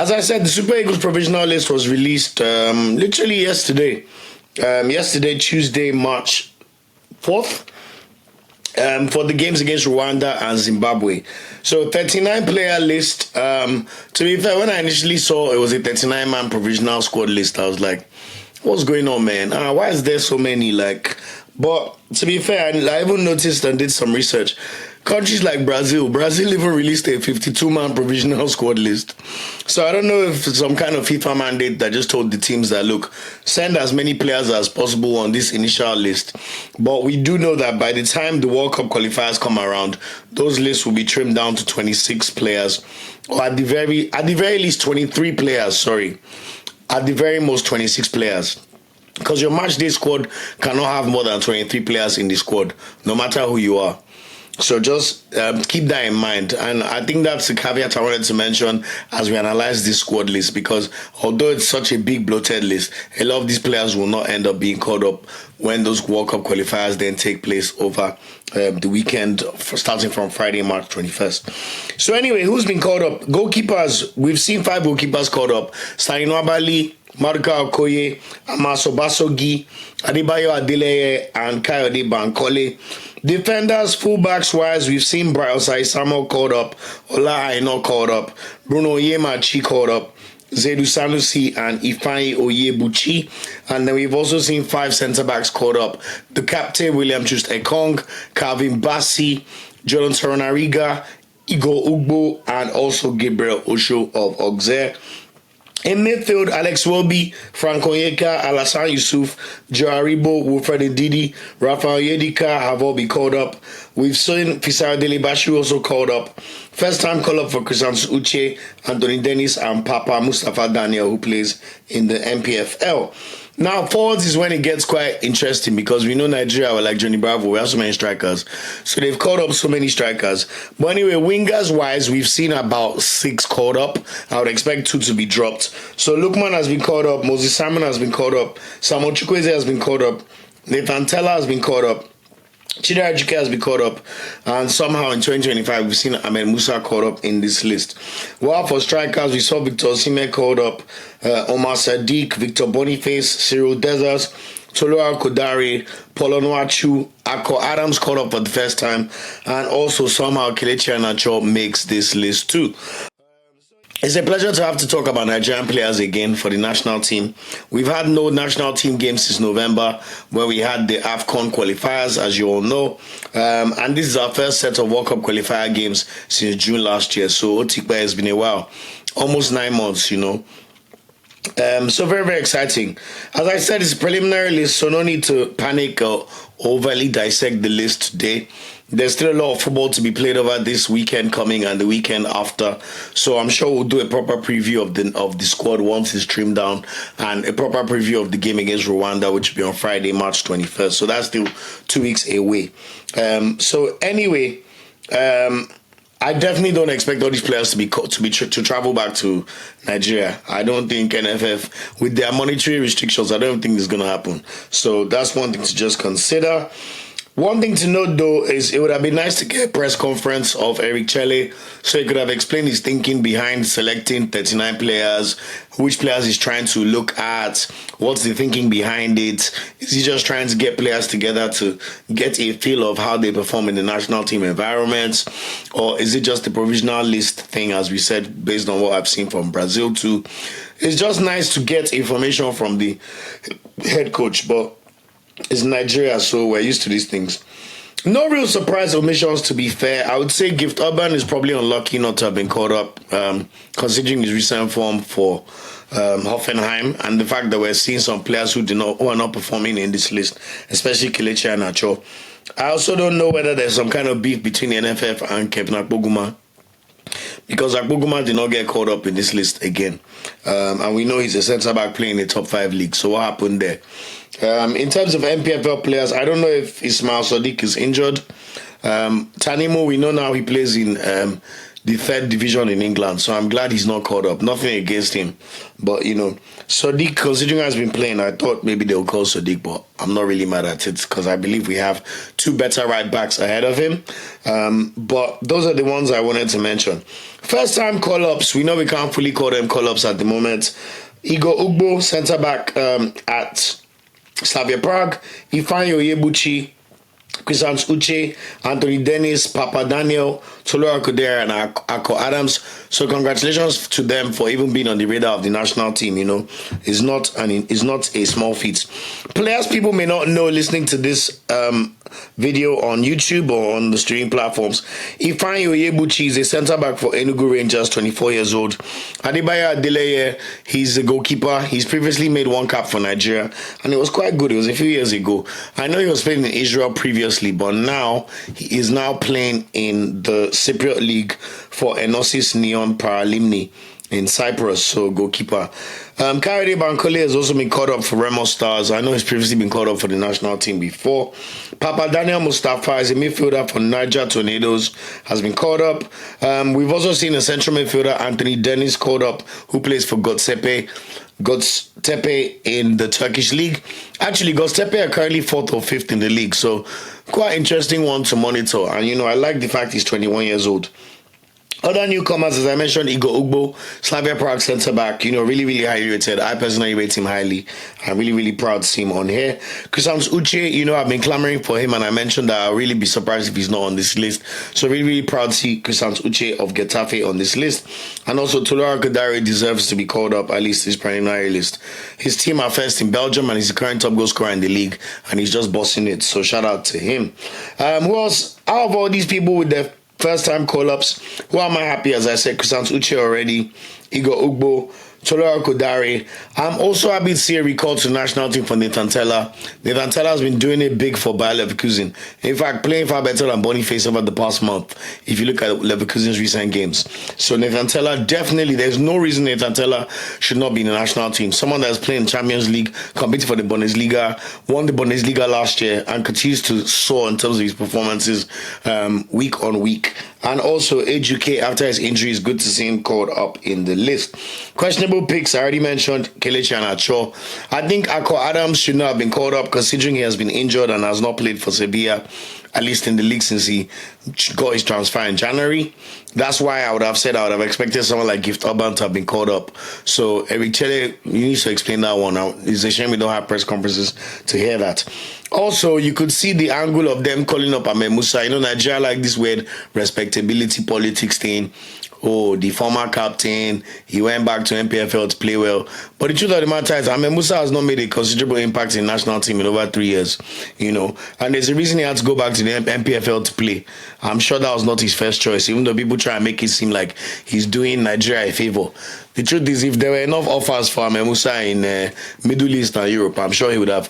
As I said, the Super Eagles provisional list was released literally yesterday. Yesterday, Tuesday, March 4th. For the games against Rwanda and Zimbabwe. So 39-player list. To be fair, when I initially saw it was a 39-man provisional squad list, I was like, what's going on, man? Why is there so many? But to be fair, I even noticed and did some research. Countries like Brazil even released a 52-man provisional squad list. So I don't know if it's some kind of FIFA mandate that just told the teams that, look, send as many players as possible on this initial list. But we do know that by the time the World Cup qualifiers come around, those lists will be trimmed down to 26 players, or at the very least 23 players, sorry. At the very most 26 players. Because your match day squad cannot have more than 23 players in the squad, no matter who you are. So just keep that in mind. And I think that's the caveat I wanted to mention as we analyze this squad list, because although it's such a big bloated list, a lot of these players will not end up being called up when those World Cup qualifiers then take place over the weekend, starting from Friday, March 21st. So anyway, who's been called up? Goalkeepers, we've seen 5 goalkeepers called up. Sarino Abali, Maduka Okoye, Amaso Basogi, Adebayo Adeleye, and Kayode Bankole. Defenders, fullbacks wise, we've seen Brian Samuel called up, Ola Aino called up, Bruno Yemachi called up, Zedu Sanusi and Ifeanyi Oyebuchi. And then we've also seen 5 centre-backs called up. The captain, William Chust Ekong, Calvin Bassi, Jordan Torunariga, Igor Ugbo, and also Gabriel Osho of Auxerre. In midfield, Alex Wobi, Frank Onyeka, Alassane Yusuf, Joe Aribo, Wilfred Ndidi, Rafael Yedika have all been called up. We've seen Fisara Delibashi also called up. First time call up for Christian Uche, Anthony Dennis, and Papa Mustafa Daniel, who plays in the MPFL. Now, forwards is when it gets quite interesting, because we know Nigeria, we're like Johnny Bravo, we have so many strikers. So they've called up so many strikers. But anyway, wingers-wise, we've seen about 6 called up. I would expect 2 to be dropped. So Lukman has been called up, Moses Simon has been called up, Samuel Chukwueze has been called up, Nathan Teller has been called up, Chidera Ejike has been called up, and somehow in 2025 we've seen Ahmed Musa called up in this list. While for strikers, we saw Victor Osimhen called up, Omar Sadiq, Victor Boniface, Cyril Dezers, Toluwa Kodare, Paulo Nwachu, Akko Adams called up for the first time, and also somehow Kelechi Iheanacho makes this list too. It's a pleasure to have to talk about Nigerian players again for the national team. We've had no national team games since November, where we had the AFCON qualifiers, as you all know. And this is our first set of World Cup qualifier games since June last year. So Otikpe has been a while. Almost 9 months, you know. So very, very exciting. As I said, it's a preliminary list, so no need to panic or overly dissect the list today. There's still a lot of football to be played over this weekend coming and the weekend after. So I'm sure we'll do a proper preview of the squad once it's trimmed down, and a proper preview of the game against Rwanda, which will be on Friday, March 21st. So that's still 2 weeks away. So anyway, I definitely don't expect all these players to travel back to Nigeria. I don't think NFF, with their monetary restrictions, I don't think it's going to happen. So that's one thing to just consider. One thing to note, though, is it would have been nice to get a press conference of Eric Chelle, so he could have explained his thinking behind selecting 39 players, which players he's trying to look at, what's the thinking behind it. Is he just trying to get players together to get a feel of how they perform in the national team environment, or is it just a provisional list thing, as we said, based on what I've seen from Brazil too? It's just nice to get information from the head coach, but it's Nigeria, so we're used to these things. No real surprise omissions, to be fair. I would say Gift Urban is probably unlucky not to have been called up, considering his recent form for Hoffenheim, and the fact that we're seeing some players who are not performing in this list, especially Kelechi Iheanacho. I also don't know whether there's some kind of beef between the NFF and Kevin Akpoguma, because Akpoguma did not get called up in this list again. And we know he's a centre-back playing in the top 5 league. So what happened there? In terms of MPFL players, I don't know if Ismail Sadiq is injured. Tanimu, we know now he plays in the third division in England. So I'm glad he's not caught up. Nothing against him. But, Sadiq, considering has been playing, I thought maybe they'll call Sadiq, but I'm not really mad at it because I believe we have two better right backs ahead of him. But those are the ones I wanted to mention. First time call-ups. We know we can't fully call them call-ups at the moment. Igor Ugbo, centre-back at Slavia Prague. Ifeanyi Oyebuchi, Christian Uche, Anthony Dennis, Papa Daniel, Tolua Kodera, and Ako Adams. So congratulations to them for even being on the radar of the national team. It's not a small feat. Players people may not know listening to this video on YouTube or on the streaming platforms. Ifeanyi Oyebuchi is a centre back for Enugu Rangers, 24 years old. Adebayo Adeleye, he's a goalkeeper. He's previously made one cap for Nigeria, and it was quite good. It was a few years ago. I know he was playing in Israel previously, but now he is now playing in the Cypriot League for Enosis Neon Paralimni in Cyprus, so goalkeeper. Kayode Bankole has also been called up for Remo Stars. I know he's previously been called up for the national team before. Papa Daniel Mustafa is a midfielder for Niger Tornadoes, has been called up. We've also seen a central midfielder, Anthony Dennis, called up, who plays for Göztepe in the Turkish league. Actually, Göztepe are currently 4th or 5th in the league, so quite interesting one to monitor. And, I like the fact he's 21 years old. Other newcomers, as I mentioned, Igor Ugbo, Slavia Prague centre-back, really, really highly rated. I personally rate him highly. I'm really, really proud to see him on here. Christian Uche, I've been clamoring for him, and I mentioned that I'll really be surprised if he's not on this list. So really, really proud to see Christian Uche of Getafe on this list. And also, Tolua Kodare deserves to be called up, at least his preliminary list. His team are first in Belgium, and he's the current top goal scorer in the league, and he's just bossing it. So shout out to him. Who else? Out of all these people with their first-time call-ups, who am I happy? As I said, Christian Uche already, Igor Ugbo, Tolua Kodare. I'm also happy to see a recall to the national team for Nathan Teller. Nathan Teller has been doing it big for Bayer Leverkusen. In fact, playing far better than Boniface over the past month, if you look at Leverkusen's recent games. So Nathan Teller, definitely, there's no reason Nathan Teller should not be in the national team. Someone that's playing Champions League, competing for the Bundesliga, won the Bundesliga last year, and continues to soar in terms of his performances week on week. And also, Ejuke, after his injury, is good to see him called up in the list. Questionable picks, I already mentioned Kelechi and Acho. I think Ako Adams should not have been called up considering he has been injured and has not played for Sevilla, at least in the league since he got his transfer in January. That's why I would have expected someone like Gift Urban to have been called up. So, Eric Chele, you need to explain that one out. It's a shame we don't have press conferences to hear that. Also, you could see the angle of them calling up Ahmed Musa. Nigeria like this weird respectability politics thing. Oh, the former captain, he went back to MPFL to play well. But the truth of the matter is, Ahmed Musa has not made a considerable impact in the national team in over 3 years, And there's a reason he had to go back to the MPFL to play. I'm sure that was not his first choice, even though people try and make it seem like he's doing Nigeria a favor. The truth is, if there were enough offers for Ahmed Musa in Middle East and Europe, I'm sure he would have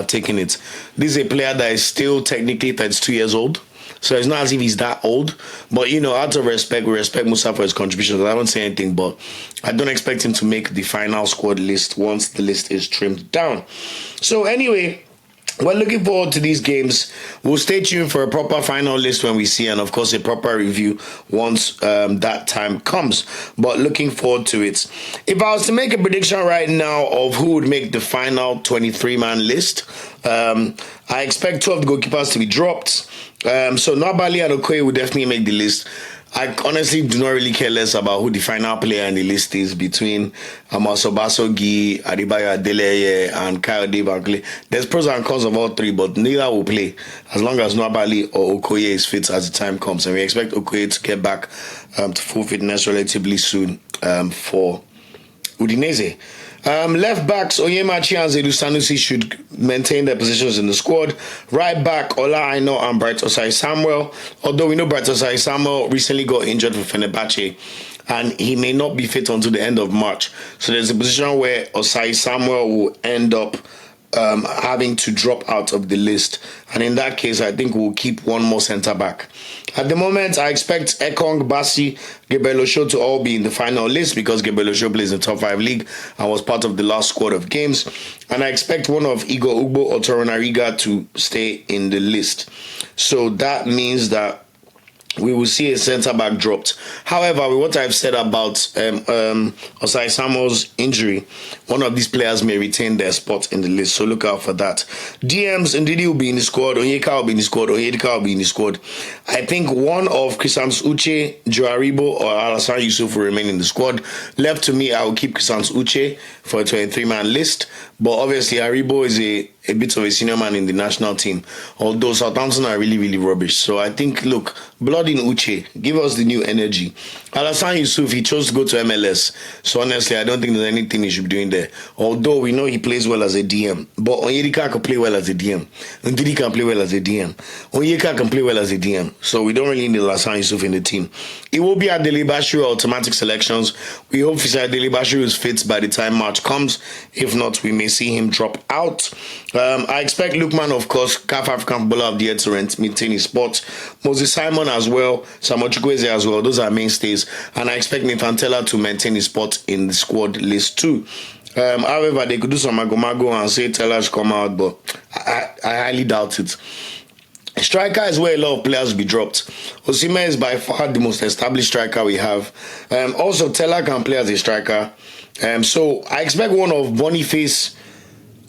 taken it. This is a player that is still technically 32 years old. So it's not as if he's that old. But, out of respect, we respect Musa for his contributions. I haven't said anything, but I don't expect him to make the final squad list once the list is trimmed down. So anyway, we're looking forward to these games. We'll stay tuned for a proper final list when we see, and of course a proper review once that time comes. But looking forward to it. If I was to make a prediction right now of who would make the final 23-man list, I expect 2 of the goalkeepers to be dropped. So Nabali and Okoye will definitely make the list. I honestly do not really care less about who the final player in the list is between Amaso Basogi, Adebayo Adeleye, and Kayode Bankole. There's pros and cons of all 3, but neither will play as long as Nabali or Okoye is fit as the time comes. And we expect Okoye to get back to full fitness relatively soon for Udinese. Left backs Onyemachi and Zedu Sanusi should maintain their positions in the squad. Right back Ola Aino and Bright Osai Samuel. Although we know Bright Osai Samuel recently got injured for Fenerbahce and he may not be fit until the end of March. So there's a position where Osai Samuel will end up having to drop out of the list. And in that case, I think we'll keep one more centre back. At the moment, I expect Ekong, Basi, Gebelosho to all be in the final list because Gebelosho plays in the top 5 league and was part of the last squad of games. And I expect one of Igor Ugbo or Toronariga to stay in the list. So that means that we will see a centre back dropped. However, with what I've said about Osai Samuel's injury, one of these players may retain their spot in the list, so look out for that. DMs, Ndidi will be in the squad, Onyeka will be in the squad, Onyedika will be in the squad. I think one of Chrisance Uche, Joe Aribo, or Alassane Yusuf will remain in the squad. Left to me, I will keep Chrisance Uche for a 23-man list, but obviously Aribo is a bit of a senior man in the national team, although Southampton are really, really rubbish. So I think, look, blood in Uche, give us the new energy. Alassane Yusuf, he chose to go to MLS, so honestly, I don't think there's anything he should be doing there. Although we know he plays well as a DM, but Onyedika can play well as a DM. Ndidi can play well as a DM. Onyeka can play well as a DM, so we don't really need Alassane Yusuf in the team. It will be at Dele Bashiru automatic selections. We hope Dele Bashiru is fit by the time March comes. If not, we may see him drop out. I expect Lookman, of course, CAF African Footballer of the Year to maintain his spot. Moses Simon as well, Samuel Chukwueze as well. Those are mainstays. And I expect Nathan Tella to maintain his spot in the squad list too. However, they could do some mago and say Tella should come out, but I highly doubt it. Striker is where a lot of players will be dropped. Osimhen is by far the most established striker we have. Also, Tella can play as a striker. So I expect one of Boniface,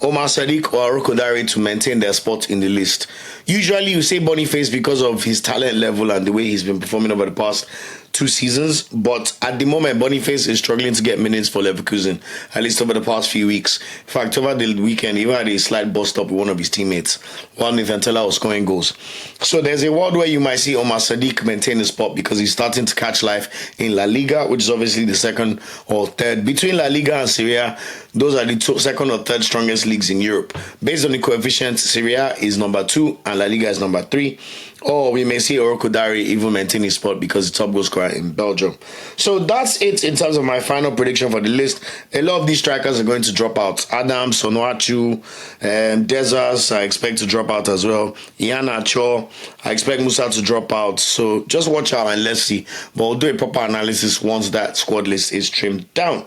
Omar Sadiq or Arokodare to maintain their spot in the list. Usually you say Boniface because of his talent level and the way he's been performing over the past 2 seasons, but at the moment Boniface is struggling to get minutes for Leverkusen, at least over the past few weeks. In fact, over the weekend he even had a slight bust up with one of his teammates while Nathan Tella was scoring goals. So there's a world where you might see Omar Sadiq maintain the spot because he's starting to catch life in La Liga, which is obviously the second or third. Between La Liga and Serie A, those are the second or third strongest leagues in Europe. Based on the coefficient, Serie A is number 2 and La Liga is number 3. Or we may see Orokodare even maintain his spot because the top goal scorer in Belgium. So that's it in terms of my final prediction for the list. A lot of these strikers are going to drop out. Adams, Onuachu, Dezas, I expect to drop out as well. Iana Cho, I expect Musa to drop out. So just watch out and let's see. But we'll do a proper analysis once that squad list is trimmed down.